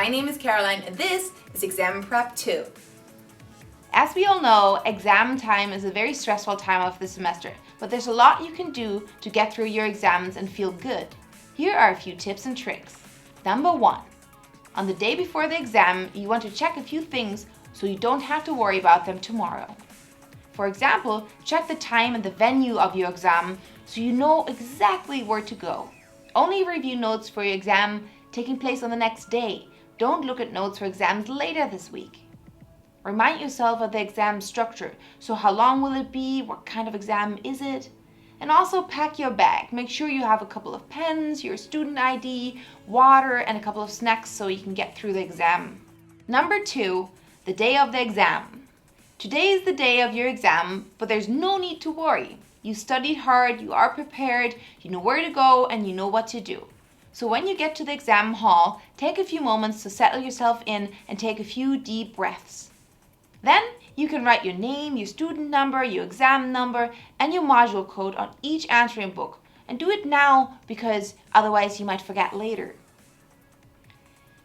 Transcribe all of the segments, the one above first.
My name is Caroline and this is Exam Prep 2. As we all know, exam time is a very stressful time of the semester, but there's a lot you can do to get through your exams and feel good. Here are a few tips and tricks. Number 1. On the day before the exam, you want to check a few things so you don't have to worry about them tomorrow. For example, check the time and the venue of your exam so you know exactly where to go. Only review notes for your exam taking place on the next day. Don't look at notes for exams later this week. Remind yourself of the exam structure. So how long will it be? What kind of exam is it? And also pack your bag. Make sure you have a couple of pens, your student ID, water, and a couple of snacks so you can get through the exam. Number 2, the day of the exam. Today is the day of your exam, but there's no need to worry. You studied hard, you are prepared, you know where to go, and you know what to do. So when you get to the exam hall, take a few moments to settle yourself in and take a few deep breaths. Then you can write your name, your student number, your exam number, and your module code on each answering book. And do it now because otherwise you might forget later.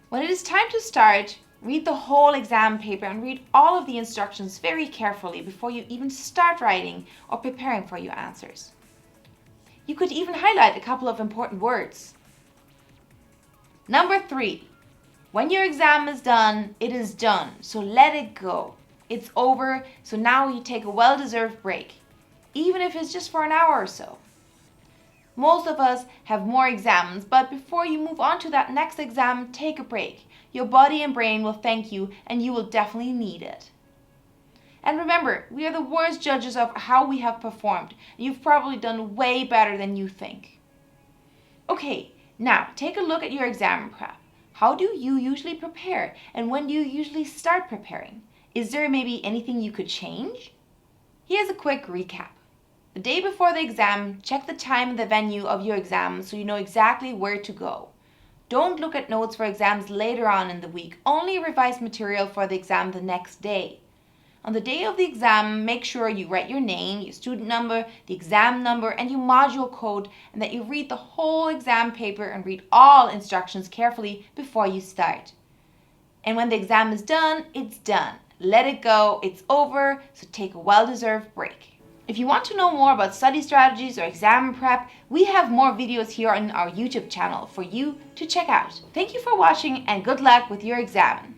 When it is time to start, read the whole exam paper and read all of the instructions very carefully before you even start writing or preparing for your answers. You could even highlight a couple of important words. Number 3. When your exam is done, it is done, so let it go. It's over, so now you take a well-deserved break, even if it's just for an hour or so. Most of us have more exams, but before you move on to that next exam, take a break. Your body and brain will thank you, and you will definitely need it. And remember, we are the worst judges of how we have performed. You've probably done way better than you think. Okay, now take a look at your exam prep. How do you usually prepare, and when do you usually start preparing? Is there maybe anything you could change? Here's a quick recap. The day before the exam, check the time and the venue of your exam so you know exactly where to go. Don't look at notes for exams later on in the week. Only revise material for the exam the next day. On the day of the exam, make sure you write your name, your student number, the exam number, and your module code, and that you read the whole exam paper and read all instructions carefully before you start. And when the exam is done, it's done. Let it go, it's over, so take a well-deserved break. If you want to know more about study strategies or exam prep, we have more videos here on our YouTube channel for you to check out. Thank you for watching and good luck with your exam.